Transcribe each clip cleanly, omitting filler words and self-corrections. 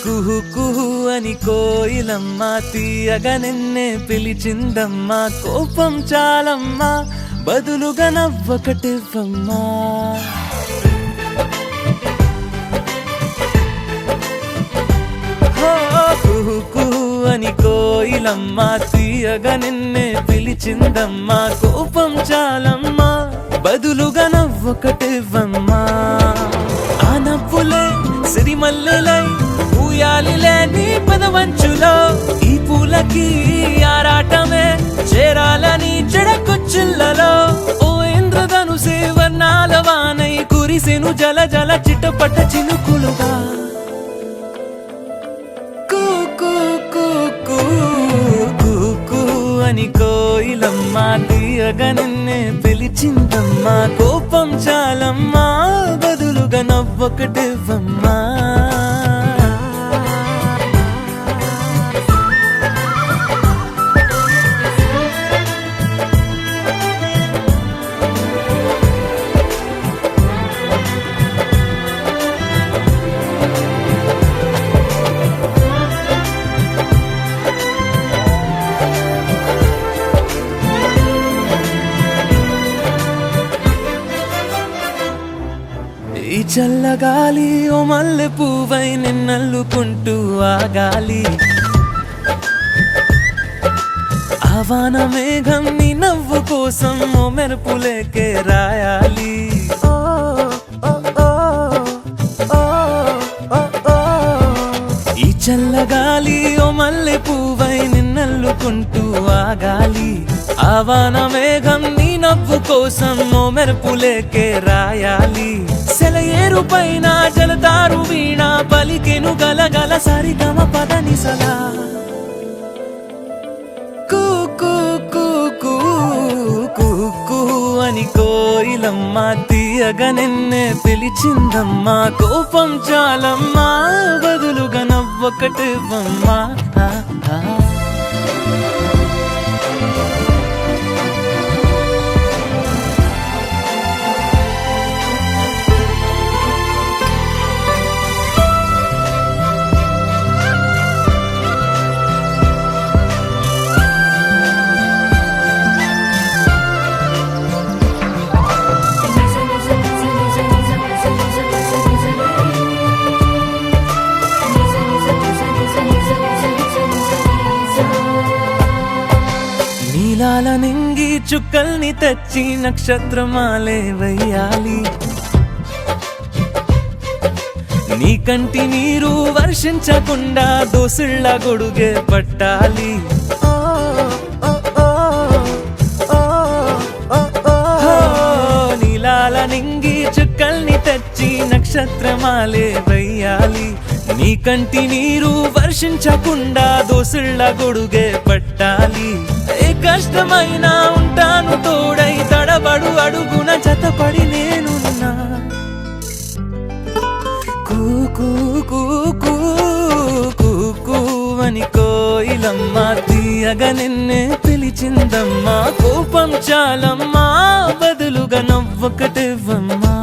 కుహు కుహు అని కోయిలమ్మ తీయగా నిన్నే పిలిచిందమ్మా కోపం చాలమ్మా బదులుగా నవ్వొకటివ్వమ్మా కుహు కుహు అని కోయిలమ్మ తీయగా నిన్నే పిలిచిందమ్మా కోపం చాలమ్మా బదులుగా నవ్వొకటివ్వమ్మా ఆ నవ్వులే సిరిమల్లెలై ఊయాలిలే నీ పదవంచులో ఈ పూలకి ఆరాటమే చేరాలని చెడకొచ్చిల్లలో ఓ ఇంద్రధనుసే వర్ణాల వానై కురిసెను జల జల చిటపట చినుకులుగా అని కోయిలమ్మ తీయగా నిన్నే పిలిచిందమ్మా కోపం చాలమ్మా బదులుగా నవ్వొకటివ్వమ్మా ఈ చల్లగాలి ఓ మల్లె పువ్వై నిన్నల్లుకుంటూ ఆగాలి ఆవాన మేఘం నీ నవ్వు కోసం ఓ మెరుపులేకే రాయాలి ఈ చల్లగాలి ఓ మల్లె పువ్వై నిన్నల్లుకుంటూ ఆగాలి ఆవాన మేఘం నీ నవ్వు కోసం ఓ మెరుపులేకే రాయాలి సెలయేరు పైన జలతారు వీణ పలికెను గలగల సరిగమ పదని సలా అని కోయిలమ్మ తీయగా నిన్నే పిలిచిందమ్మా కోపం చాలమ్మా బదులుగా నవ్వొకటివ్వమ్మా నీలాల నింగి చుక్కల్ని తెచ్చి నక్షత్రమాలే వెయ్యాలి నీ కంటి నీరు వర్షించకుండా దోసిళ్ళ గొడుగే పట్టాలి నీలాల నింగి చుక్కల్ని తెచ్చి నక్షత్రమాలే వెయ్యాలి నీ కంటి నీరు వర్షించకుండా దోసిళ్ళ గొడుగే పట్టాలి ఏ కష్టమైనా ఉంటాను తోడై తడబడు అడుగున జతపడి నేనున్నా అని కోయిలమ్మ తీయగా నిన్నే పిలిచిందమ్మా కోపం చాలమ్మా బదులుగా నవ్వొకటివ్వమ్మా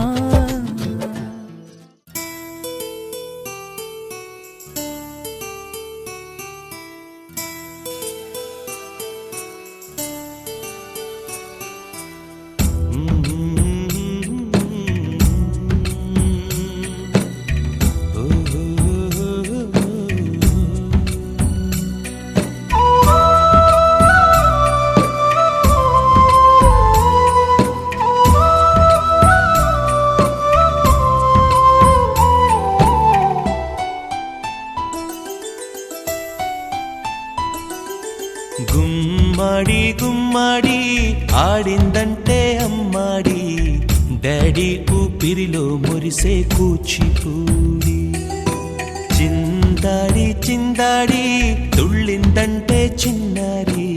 గుమ్మడి గుమ్మడి ఆడిందంటే అమ్మాడి డాడీ ఊపిరిలో మురిసే కూచిపూడి చిందాడి చిందాడి తుళ్ళిందంటే చిన్నారి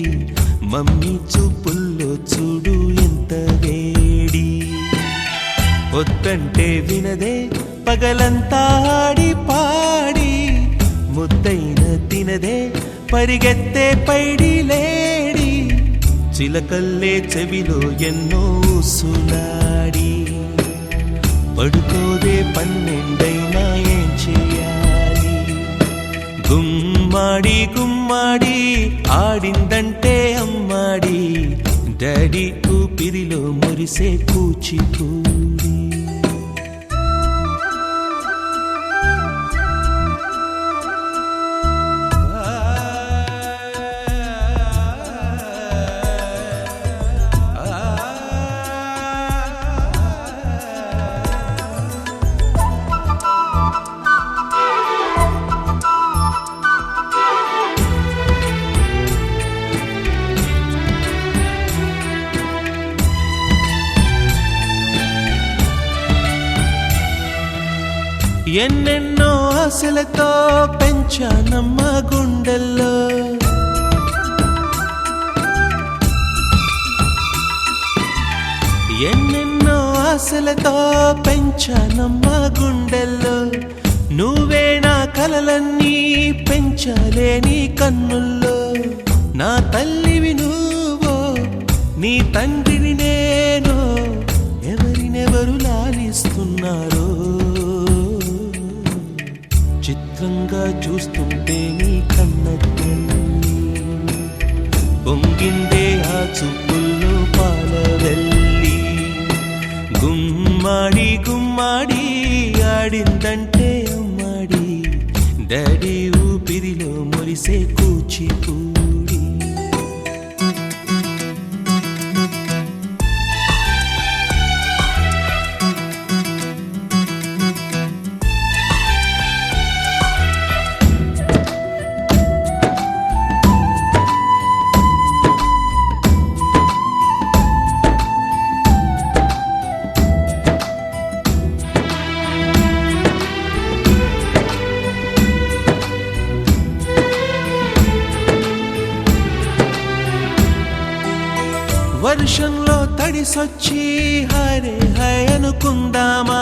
మమ్మీ చూపుల్లో చూడు ఎంత వేడి వద్దంటే వినదే పగలంతా ఆడి పాడి ముద్దైన తినదే పరిగెత్తే పైడి లేడి చిలకల్లే చెవిలో ఎన్నో సులాడి పడుకోదే పన్నెండైనా ఏం చేయాలి గుమ్మాడి గుమ్మాడి ఆడిందంటే అమ్మాడి డాడీ ఊపిరిలో మురిసే కూచిపూడి. ఎన్నెన్నో ఆశలతో పెంచానమ్మ గుండెల్లో, ఎన్నెన్నో ఆశలతో పెంచానమ్మ గుండెల్లో, నువ్వే నా కలలన్నీ పెంచాలే నీ కన్నుల్లో. నా తల్లివి నువ్వో నీ తండ్రిని నేను, ఎవరినెవరు లాలిస్తున్నారో చిత్రంగా చూస్తుంటే నీ కన్న తల్లి. పొంగిందే ఆ చూపుల్లో పాలవెల్లి, గుమ్మాడి గుమ్మాడి ఆడిందంటే అమ్మాడి డాడీ ఊపిరిలో మురిసే కూచిపూడి. వర్షంలో తడిసొచ్చి హరే హై అనుకుందామా,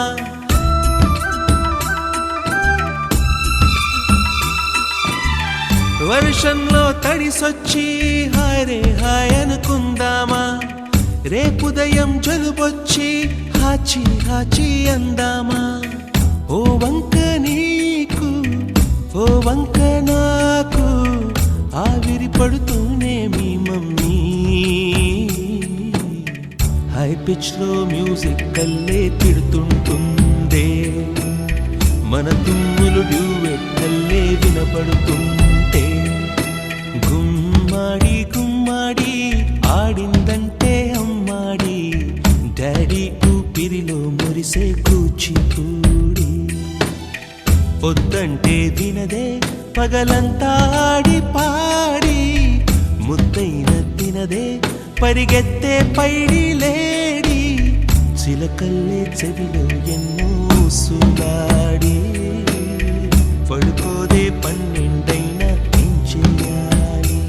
వర్షంలో తడిసొచ్చి హరే హై అనుకుందామా, రేపుదయం జలుబొచ్చి హాచి హాచి అందామా. ఓ వంక నీకు ఓ వంక నాకు ఆవిరి పడుతూనే మీ మమ్మీ, హై పిచ్ లో మ్యూజిక్ కల్లే తిడుతుంటుందే, మన తుమ్ములు డ్యూయెట్ కల్లే వినపడుతుంటే. గుమ్మాడి గుమ్మాడి ఆడిందంటే అమ్మాడి డాడీ ఊపిరిలో మురిసే కూచిపూడి. పొద్దంటే వినదే పగలంతా ఆడి పాడి, ముద్దైన తినదే పరిగెత్తే పైడి లేడి, చిలకల్లే చెవిలో ఎన్నో సులాడి, పడుకోదే పన్నెండైనా ఏం చెయ్యాలి.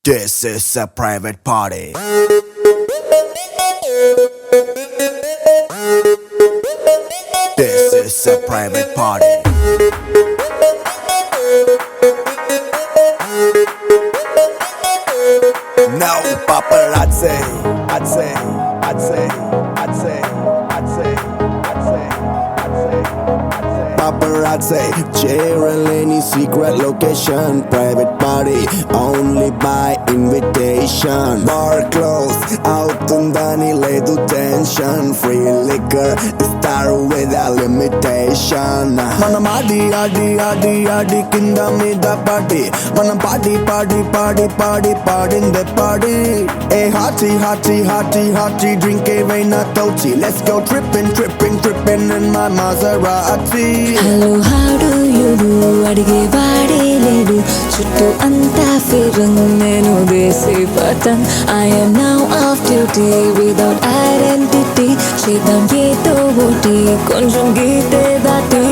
This is a private party. This is a private party. No paparazzi. I'd say, I'd say, I'd say, I'd say, I'd say, I'd say, I'd say. Paparazzi, cheering any secret location. Private party, only by invitation. Bar closed, out undani ledu tension. Free liquor, start without limitation. Manam adi adi adi adi kinda mida party. Manam party party party party party in the party. Hey hearty hearty hearty hearty drink a veina tochi. Let's go tripping tripping tripping in my Maserati. Hello, how do you do? అడిగే వాడే లేడు చుట్టూ అంతా ఫిరంగ్ నేను దేశీ పతంగ్ I am now off duty without identity చేద్దాం ఏదో ఒకటి కొంచెం గీతే దాటి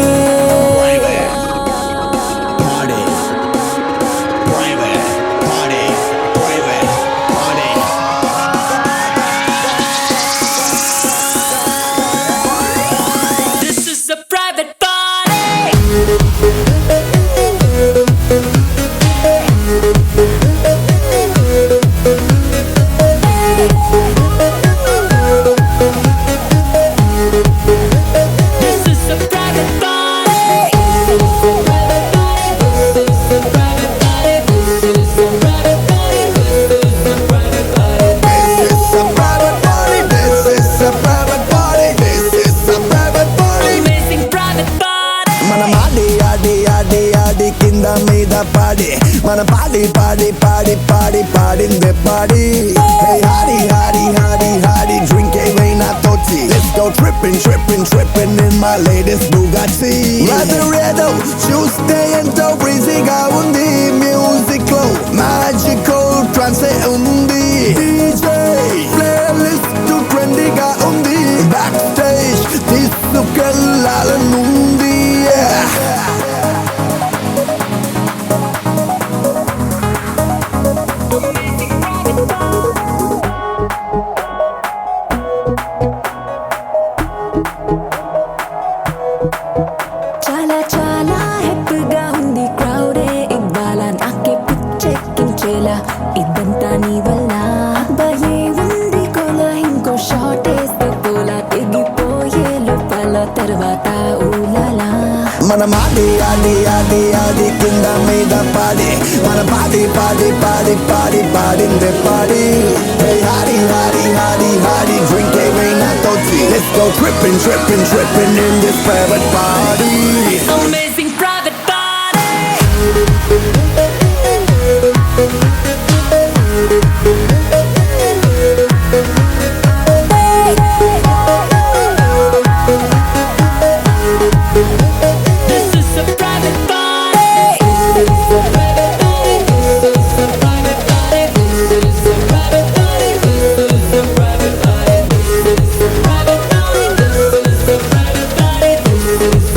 Party, mana party, party, party, party, party in the party. Hey, hardy, hardy, hardy, hardy, drink a veina tochi. Let's go tripping, tripping, tripping in my latest Bugatti. Lazaretto, Tuesday and so breezy ga undi, musical, magical, trance undi. DJ, playlist to trendy ga undi. Backstage, this look la nundi. Yeah. చాలా చాలా హ్యాపీగా ఉంది క్రౌడే ఇవాళ నాకే పిచ్చెక్కించేలా ఇదంతా నీ వల్ల అబ్బాయే ఉంది కోలా ఇంకో షాట్ వేస్తే పోలా తెగిపోయే లోపల తర్వాత ఊలాలా మన మాడి ఆడి ఆడి ఆడి కింద మీద పాడి మన పాడి పాడి పాడి పాడి పాడిందే పాడి Hey hardy hardy hardy hardy drink a veina tochi. Let's go tripping tripping tripping in this private party. Amazing private party. This is a private party. This is a private party. This is a private party. This is a private party. This is a private party. This is a private party. This is a private party. This is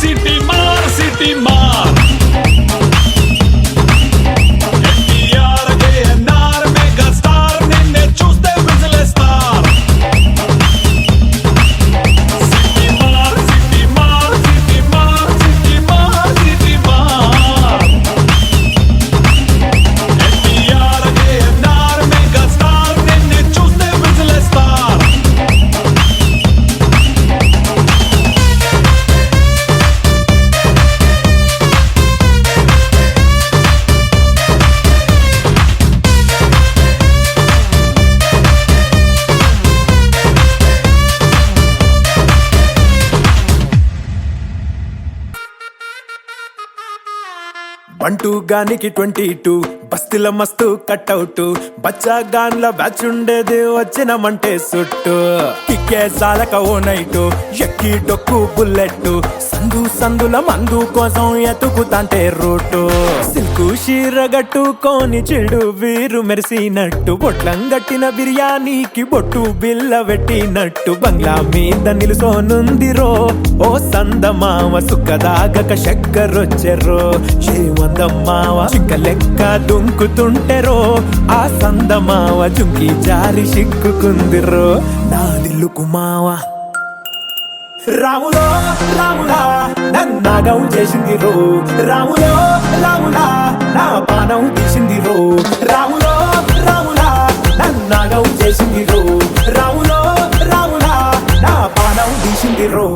city మార్ city మార్ NTR KNR mega star నిన్నే చూస్తే విజిలేస్తారు city మార్ city మార్ city మార్ city మార్ city మార్ NTR KNR mega star నిన్నే చూస్తే విజిలేస్తారు బంటూ గానికి 22 బస్తిల మస్తు కట్అవుట్ బచ్చా గాన్ల బ్యాచ్ ఉండేది వచ్చినమంటే సుట్టు కిక్కే సాలక ఓ నైటు ఎక్కి డొక్కు బుల్లెట్ సందు సందుల మందు కోసం ఎతుకుతాంటే రూటు సిల్కు షీరగట్టుకోని చెడు వీరు మెరిసినట్టు బొట్లం గట్టిన బిర్యానీకి బొట్టు బిల్ల పెట్టినట్టు బంగ్లా మీద నిలుసోనుందిరో ఓ సందమావ సుక్కదాగక చక్కరొచ్చెరో ఏమందమ్మావ చింక లెక్క దుంకుతుంటెరో ఆ సందమావ జుంకి జారి సిక్కుకుందిరో నా దిల్లుకు మావ రాములో రాములా నన్నాగం చేసింది రో రాములో రాములా నా పానం తీసింది రో రాములో రాములా నన్నాగం చేసింది రో రాములో రాములా నా పానం తీసింది రో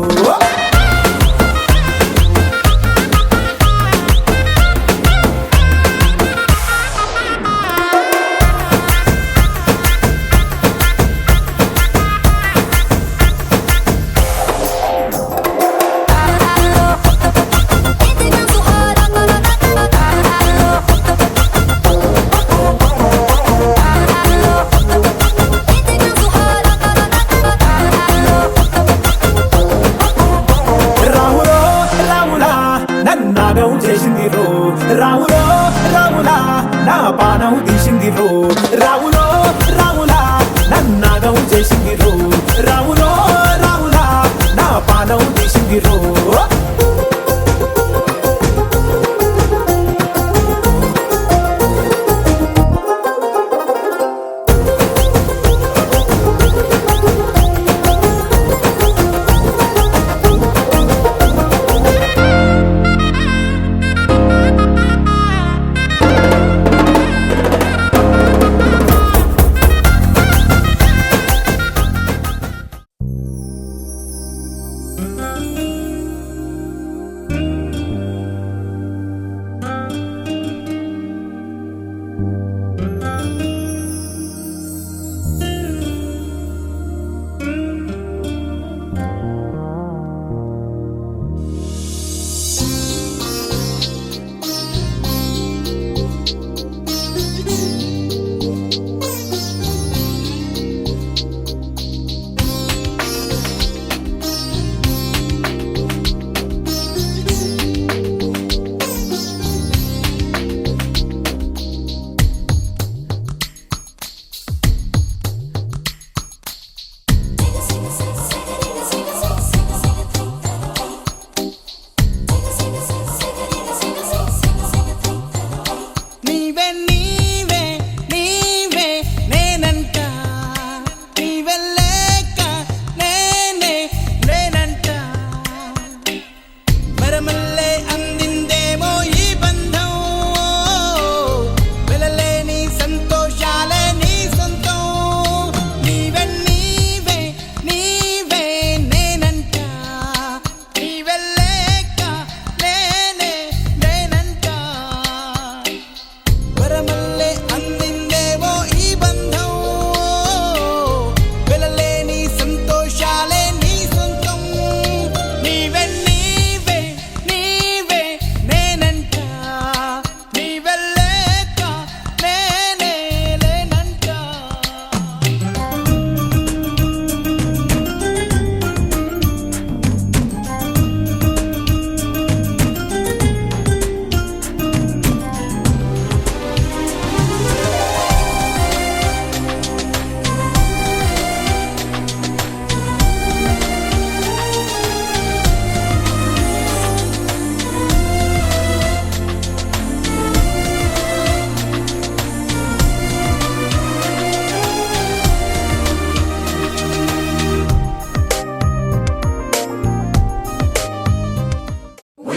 నన్నాగం చేసింది రో రాములో రాములా నా పానం తీసింది రో రాములో రాములా నన్నాగం చేసింది రో రాములో రాములా నా పానం తీసింది రో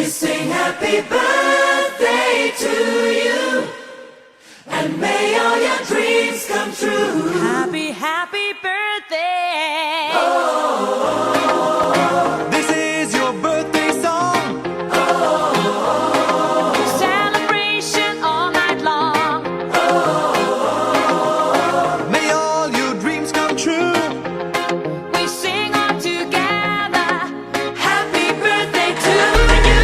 We sing happy birthday to you, and may all your dreams come true. Happy, happy birthday. This is your birthday song. Celebration all night long. May all your dreams come true. We sing all together. Happy birthday to you.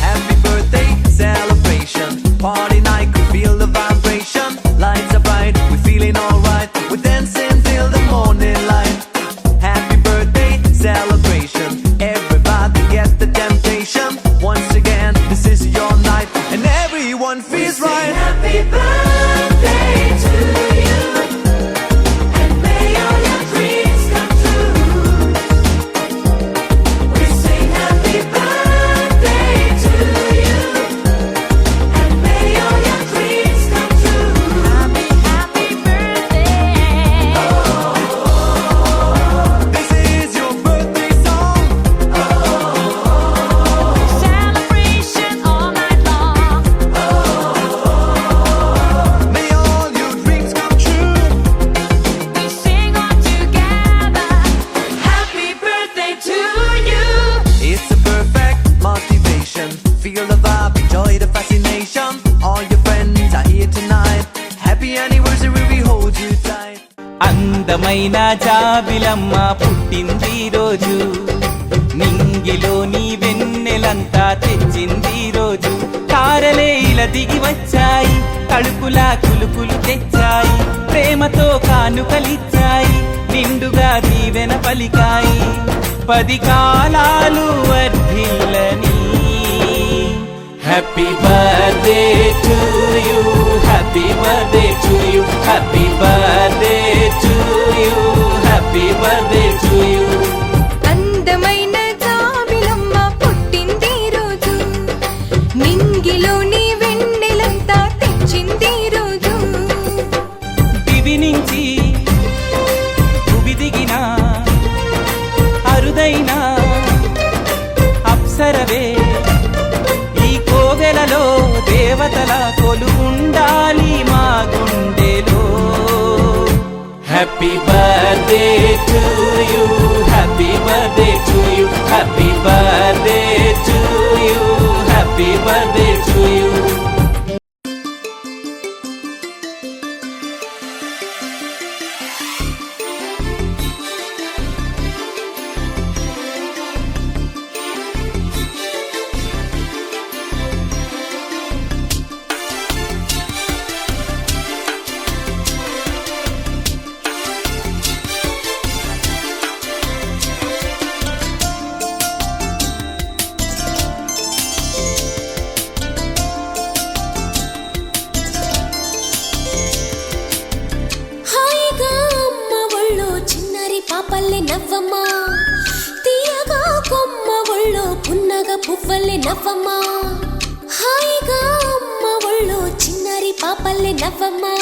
Happy birthday celebration, party night, could feel the vibration. Lights are bright, we're feeling alright. We're dancing till the morning light. Happy birthday celebration, everybody get the temptation. Once again, this is your night, and everyone feels right. Happy birthday to you, and may all your dreams come true. We sing happy birthday to you, and may all your dreams come true. Happy, happy birthday. This is your birthday song. Celebration all night long. May all your dreams come true. We sing all together. Happy birthday to you. It's a perfect motivation. Feel the vibe, enjoy the fascination. All your friends are here tonight. Happy anniversary, we hold you tight. అందమైన జాబిలమ్మ పుట్టింది రోజు, నింగిలోని వెన్నెలంతా తెచ్చింది రోజు. తారలే ఇలా దిగి వచ్చాయి, కడుపులా కులుకులు తెచ్చాయి, ప్రేమతో కానుకలిచ్చాయి, నిండుగా దీవెన పలికాయి. 10 కాలాలు వర్ధిల్లని. Happy birthday to you, happy birthday to you, happy birthday to you, happy birthday to you. అందమైన జాబిలమ్మ పుట్టింది రోజు, నింగిలోని వెన్నెలంతా తెచ్చింది రోజు. దివి నుంచి భువి దిగిన అరుదైన అప్సరవే, ఈ కోవెలలో దేవతల కొలువుండాలి మా గుండెలో. Happy birthday to you, happy birthday to you, happy birthday to you, happy birthday to you. హాయిగా అమ్మ ఒళ్ళో చిన్నారి పాపల్లె నవ్వమ్మా, తీయగా కొమ్మ ఒళ్ళో పున్నగ పువ్వల్లె నవ్వమ్మా. హాయిగా అమ్మ ఒళ్ళో చిన్నారి పాపల్లె నవ్వమ్మా,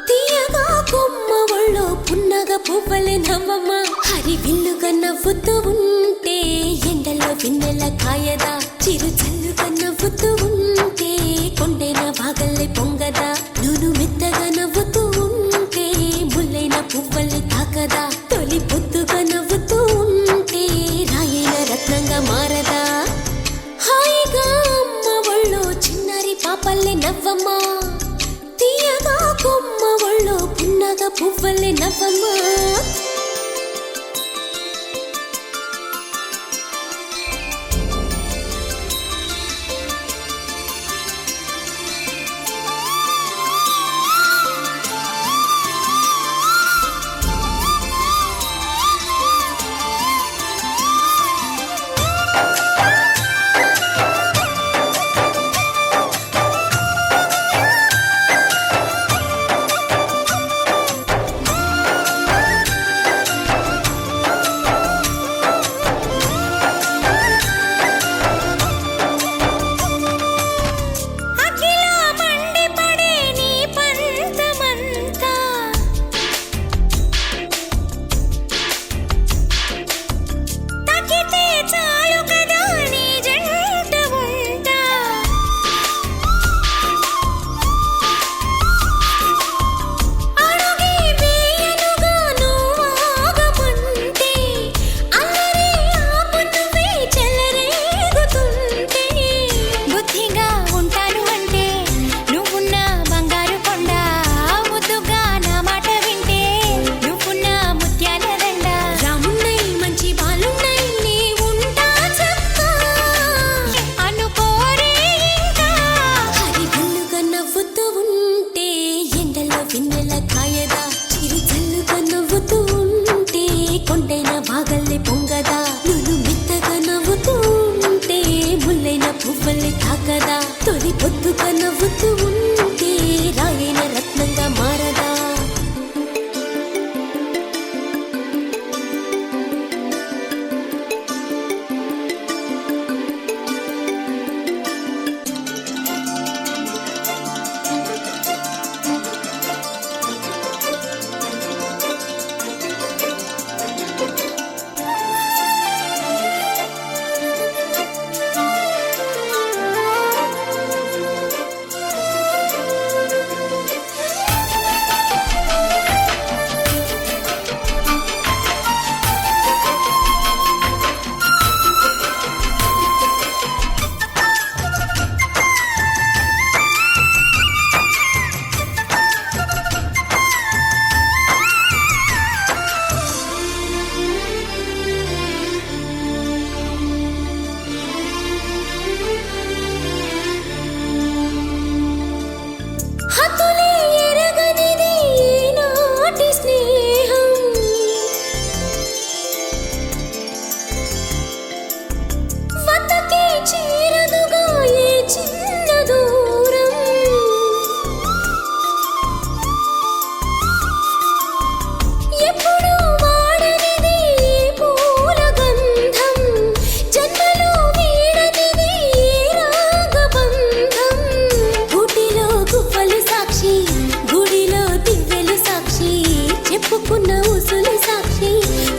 తీయగా కొమ్మ ఒళ్ళో పున్నగ పువ్వల్లె నవ్వమ్మా. హరి విల్లుగా నవ్వుతూ ఉంటే ఎండలో వెన్నెల కాయదా, చిరు చల్లుగా నవ్వుతూ ఉంటే కొండైన భాగల్లె పొంగదా. నూను మెత్తగా నవ్వుతూ ఉంటే ముల్లైన పువ్వల్లె తాకదా. తొలి పొద్దుగా నవ్వుతూ ఉంటే రాయైన రత్నంగా మారదా. హాయిగా అమ్మ ఒళ్ళో చిన్నారి పాపల్లె నవ్వమ్మా, తీయగా కొమ్మ ఒళ్ళో పున్నగ పువ్వల్లె నవ్వమ్మా. పువ్వుల్ని తాకదా తొలి పొద్దుగా నవ్వుతూ ఉంటే రాయైన రత్నంగా మారదా హతులే ఎరగనిది ఈనాటి స్నేహం వద్దకే చేరదుగా ఏ చిన్న దూరం ఎప్పుడు వాడనిది ఈ పూల గంధం జన్మలో వీడనిది ఈ రాగబంధం గుడిలో గువ్వలు సాక్షి గుడిలో దివ్వెలు సాక్షి చెప్పుకున్న ఉసులు సాక్షి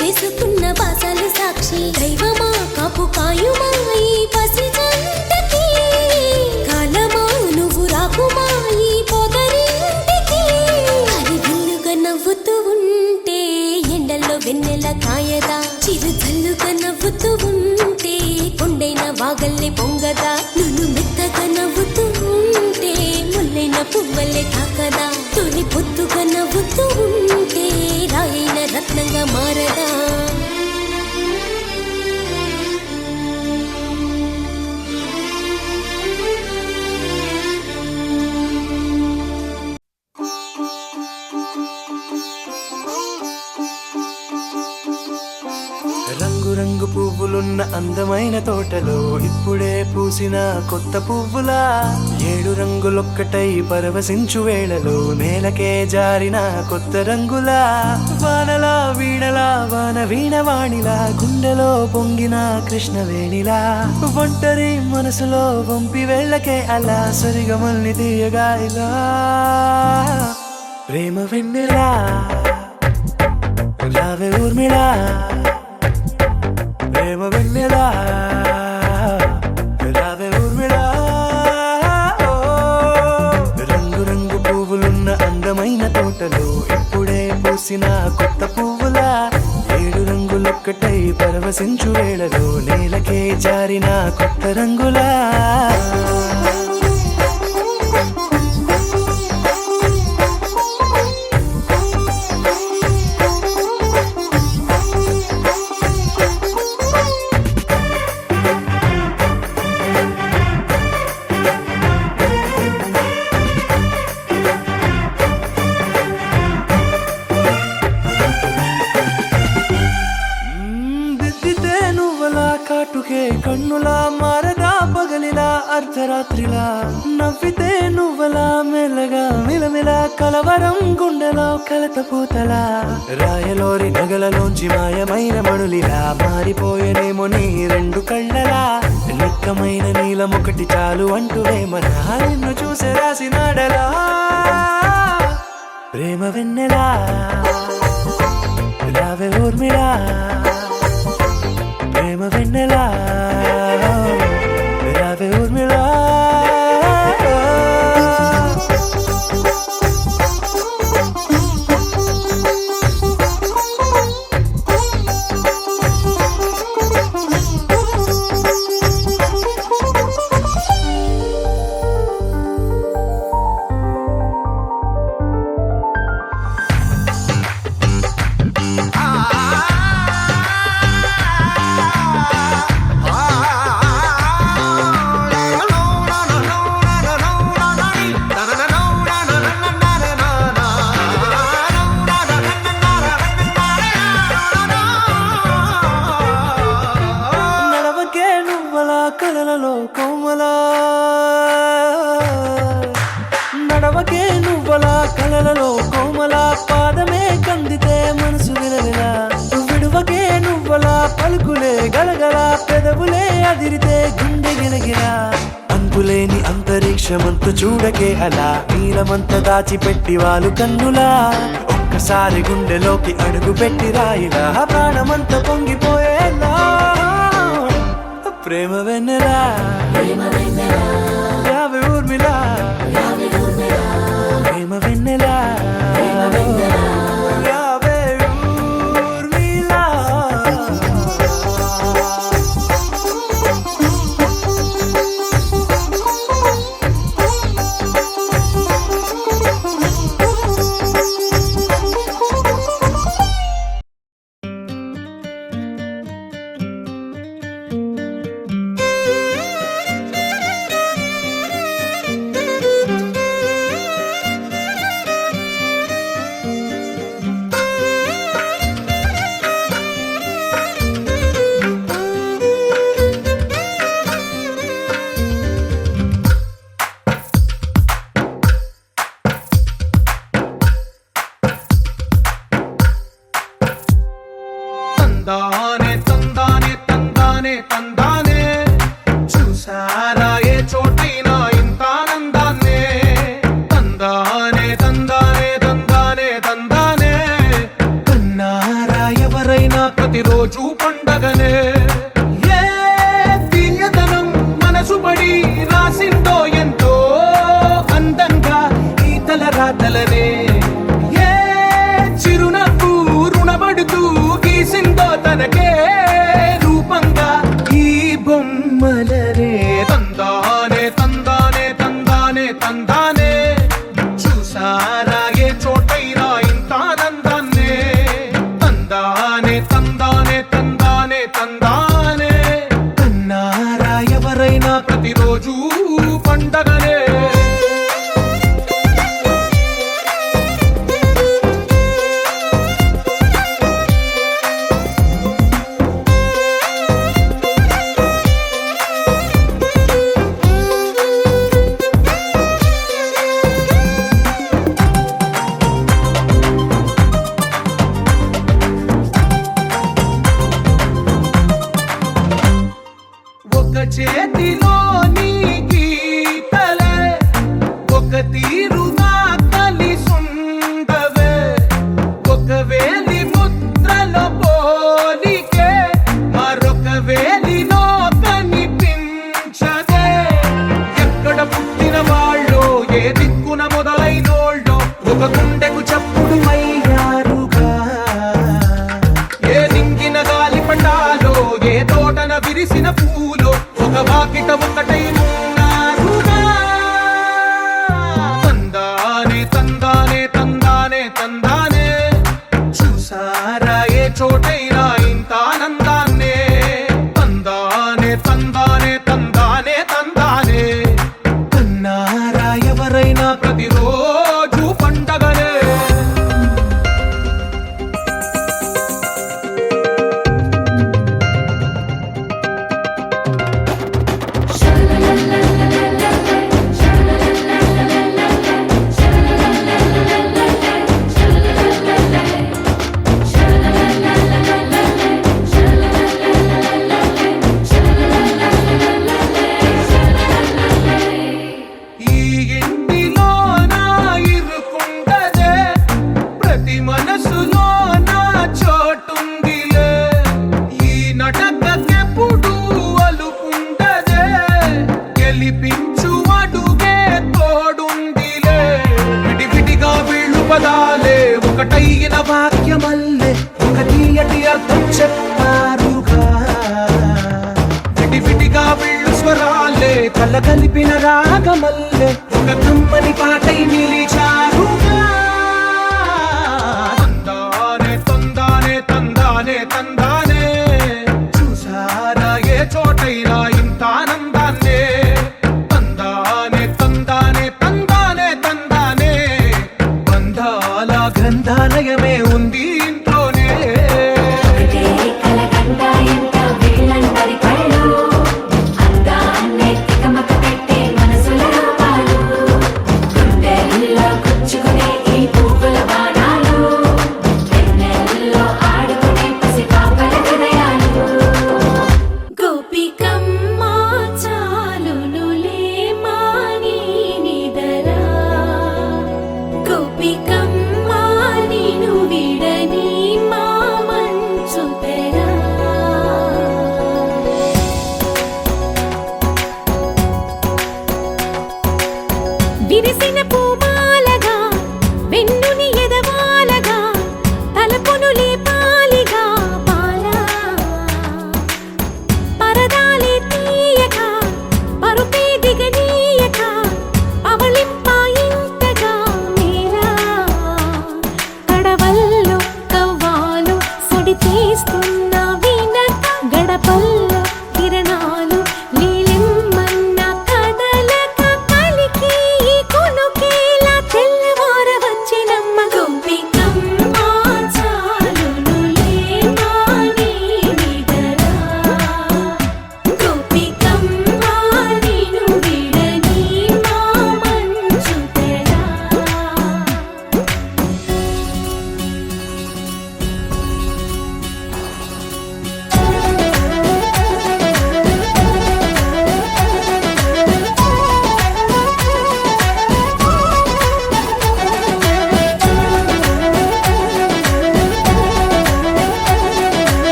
చేసుకున్న బాసలు సాక్షి దైవమా కాపు కాయుమా ఈ పసి జంటకి కాలమా నువ్వు రాకుమా ఈ పొదరింటికి అది విల్లుగా నవ్వుతూ ఉంటే ఎండల్లో వెన్నెల కాయదా చిరు జల్లుగా నవ్వుతూ ఉంటే కొండైన వాగల్లే పొంగదా నువ్వు మెత్తగా నవ్వుతూ ఉంటే ముల్లైన పువ్వల్లే తాకదా తొలి పొద్దుగా నవ్వుతూ ఉంటే రాయైన రత్నంగా మారదా రంగు రంగు పువ్వులున్న అందమైన తోటలో ఇప్పుడే పూసిన కొత్త పువ్వులా 7 రంగులొక్కటై పరవశించు వేళలో నేలకే జారిన కొత్త రంగులా వానలా వీణలా వాన వీణవాణిలా గుండెలో పొంగిన కృష్ణవేణిలా ఒంటరి మనసులో వంపి వెళ్ళకే అలా సరిగమల్ని తీయగా ఇలా ప్రేమ వెన్నెలా రావే ఊర్మిళా ప్రేమ వెన్నెలా రావే ఊర్మిళా రంగు రంగు పువ్వులున్న అందమైన తోటలో ఇప్పుడే పూసిన కొత్త పువ్వులా 7 రంగులొక్కటై పరవశించు వేళలో నేలకే జారిన కొత్త రంగులా దిద్దితే నువ్వలా కాటుకే కన్నులా మారదా పగలిలా అర్ధరాత్రిలా నవ్వితే నువ్వలా మెల్లగా మిలమిలా కలవరం గుండెలో కలత పూతలా రాయలోరి నగలలోంచి మాయమైన మణులిలా మారిపోయేనేమో నీ 2 కళ్ళలా నిక్కమైన నీలమొకటి చాలు అంటూ వేమనా నిన్ను చూసే రాసినాడలా ప్రేమ వెన్నెలా రావే ఊర్మిళా ప్రేమ వెన్నెలా రావే ఊర్మిళా Ah కోమలా నడవకే నువ్వలా కలలలో కోమలా పాదమే కందితే మనసు విలవిలా విడువకే నువ్వలా పలుకులే గలగల పెదవులే అదిరితే గుండె గిలగిలా అంతులేని అంతరిక్షమంత చూడకే అలా నీలమంత దాచిపెట్టి వాళ్ళు కన్నులా ఒక్కసారి గుండెలోకి అడుగు పెట్టి రాయిలా ప్రాణమంత పొంగిపోయేలా ప్రేమ వెన్నెలా యావే ఊర్మిలా ప్రేమ వెన్నెలా యావే ఊర్మిళ. తందానే తందానే తందానే తందానే చూసారా ఏ చోటైనా ఇంత ఆనందాన్నే తందానే తందానే తందానే తందానే కన్నారా ఎవరైనా ప్రతిరోజు పండగనే ఏ తీయదనం మనసు పడి రాసిందో ఎంతో అందంగా ఈ తల రాతలనే ఏ చిరునవ్వు రుణపడుతూ గీసిందో తనకే రూపంగా ఈ బొమ్మలనే తందానే తందానే తందానే తందానే చూసారా ఏ చోటైనా ఇంత ఆనందాన్నే తందానే తందానే తందానే తందానే కన్నారా ఎవరైనా ప్రతిరోజు పండగనే ఒక చేతిలో నీ గీతలే ఒక తీరుగా కలిసుండవే ఒక వేలి ముద్రలో పోలికే మరొక వేలిలో కనిపించదే ఎక్కడ పుట్టిన వాళ్ళో ఏ దిక్కున మొదలైనోళ్ళో ఒక గుండెకు చప్పుడు అయ్యారుగా ఏ నింగిన గాలి పటాలో ఏ తోటన విరిసిన పూలో ఒక వాకిట ఒకటై ఉన్నారుగా తందానే తందానే తందానే తందానే చూసారా ఏ చోటైనా ఇంత ఆనందాన్నే తందానే తందానే తందానే తందానే కన్నారా ఎవరైనా ప్రతిరోజు పండగనే ఈ ఇంటిలో నా ఇరుకుండదే ప్రతి మనసులో నా చోటుందిలే ఈ నటకెప్పుడు అలుకుండదే గెలిపించు అడుగే తోడుందిలే విడివిడిగా వీళ్ళు పదాలే ఒకటైన వాక్యమల్లే ఒక తీయటి అర్థం చెప్పారుగా విడివిడిగా వీళ్ళు స్వరాలే కల కలిపిన రాగమల్లే ఒక కమ్మని పాటై నిలిచారుగా తందానే తందానే తందానే తందానే చూసారా ఏ చోటైనా ఇంత ఆనందాన్నే తందానే తందానే తందానే తందానే బంధాల గ్రంథాలయమే ఉంది ఇంట్లోనే కలగంట ఎంత వీళ్ళందరి కళ్ళు అందాన్ని విరిసిన పూమాలగా వెన్నుని ఎదవాలగా తలపును లేపాలిగా బాలా పరదాలే తీయక పరుపే దిగనీయక అవళింపాయింతగా మేలా కడవల్లో కవ్వాలు సడి తీస్తున్న వీణత గడపల్లో కిరణాలు లీలిమ్మన్న కదలక కలికి ఈ కొనుకేలా తెల్లవార వచ్చినమ్మ గోపికమ్మ చాలునులే మాని నిదరా గోపికమ్మ నిను విడని మా మంచు తెరా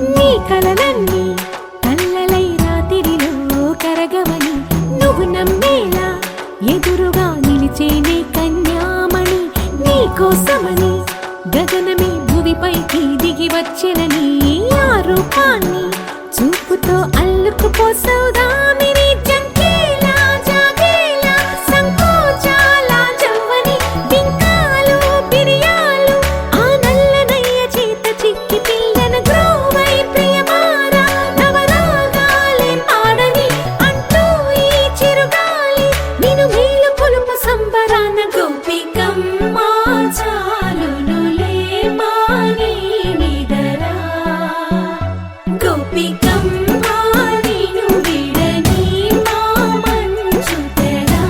నీ కలలన్నీ కల్లలై రాత్రిలో కరగవని నువ్వు నమ్మేలా ఎదురుగా నిలిచేనే కన్యామణి నీ కోసమని గగనమే భువిపైకి దిగి వచ్చినని ఆ రూపాన్ని చూపుతో అల్లుకుపోసౌదామిని జంకేలా జాగేలా సంకోచాల జవ్వని బింకాలు బిరియాలు ఆ నల్లనయ్య చేత చిక్కి పిల్లన గ్రోవై ప్రియమారా నవరాగాలే పాడని అంటూ ఈ చిరుగాలి నిను మేలు కొలుపు సంబరాన గోపికమ్మ చాలునులే మాని నిదరా గోపికమ్మ నిను విడని మా మంచు తెరా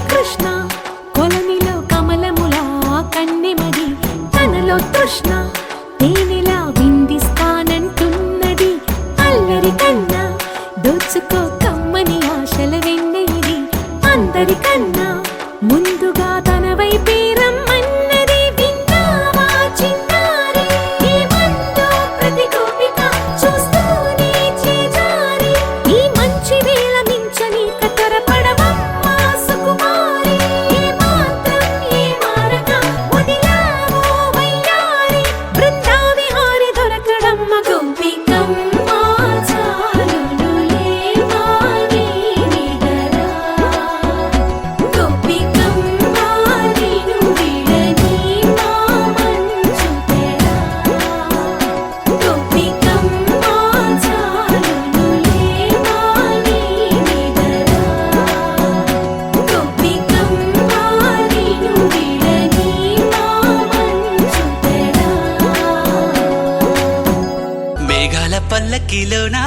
కృష్ణ కొలనిలో కమలములా కన్నెమది తనలో తృష్ణ తేనెలా విందిస్తానంటున్నది అల్లరి కన్నా దోచుకో కమ్మని ఆశల వెన్నెయిది అందరికన్నా ముందుగా తన వైపే రమ్మన్నది విన్నావా చిన్నారి ఏమందో ప్రతి గోపిక చూస్తూనే చేజారి ఈ మంచి వేళ మించని కతరపడవమ్మ సుకుమారి ఏ మాత్రం ఏ మారక వదిలావో వయ్యారి బృందావిహారి దొరకడమ్మ గోపికమ్మ చాలునులే మాని నిదరా గోపికమ్మ నిను విడని మా మంచు తెరా గోపికమ్మ చాలునులే మాని నిదరా గోపికమ్మ నిను విడని మా మంచు తెరా మేఘాల పల్లకిలోనా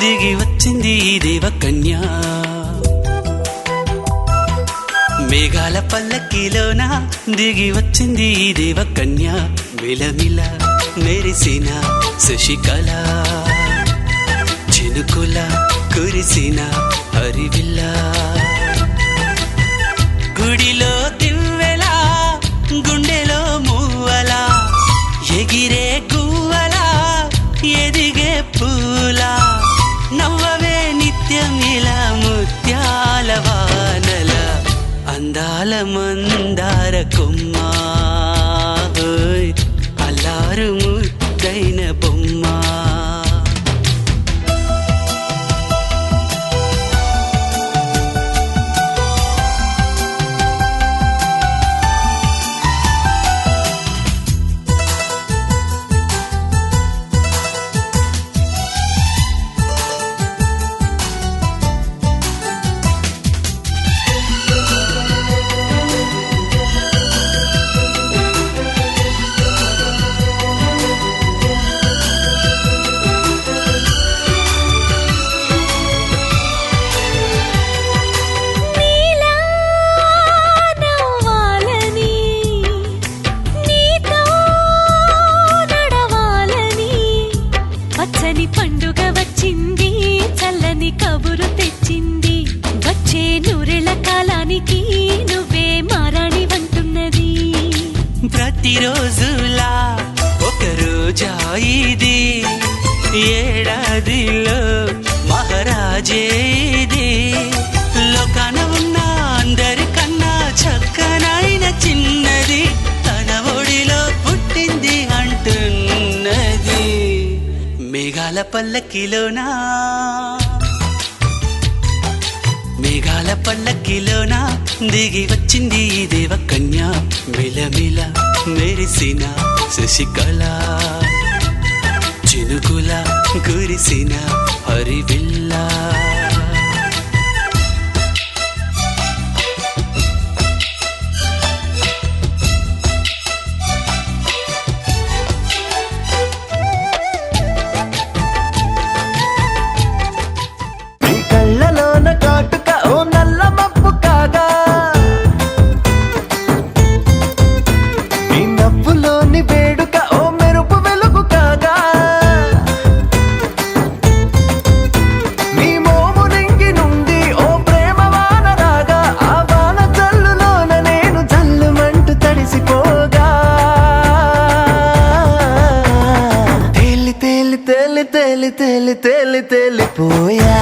దిగి వచ్చింది ఈ దేవకన్య మేఘాల పల్లకిలోనా దిగి వచ్చింది ఈ దేవకన్య మిలమిల మెరిసిన శశికళ చినుకుల కురిసిన హరివిల్ల గుడిలో దివ్వెలా గుండెలో మూవలా ఎగిరే గువ్వలా ఎదిగే పూలా నవ్వవే నిత్యం ఇలా ముత్యాల వానల అందాల మందార కొమ్మ ఓయ్ అల్లారు ముద్దైన బొమ్మ ఏడాదిలో మహారాజే ఇది లోకాన ఉన్న అందరికన్నా చక్కనైన చిన్నది తన ఒడిలో పుట్టింది అంటున్నది మేఘాల పల్లకిలోనా మేఘాల పల్లకిలోన దిగి వచ్చింది ఈ దేవకన్య మిలమిల మెరిసిన శశికళ చినుకుల కురిసిన హరివిల్లా నీ కళ్ళలోన కాటుక ఓ నల్ల మబ్బు కాగా నీ నవ్వులోని వేడుక ఓ మెరుపు వెలుగు కాగా నీ మోము నింగి నుండి ఓ ప్రేమ వాన రాగా ఆ వాన జల్లులోన నేను జల్లుమంటూ తడిసిపోగా తేలి తేలి తేలి తేలి తేలి తేలి తేలిపోయా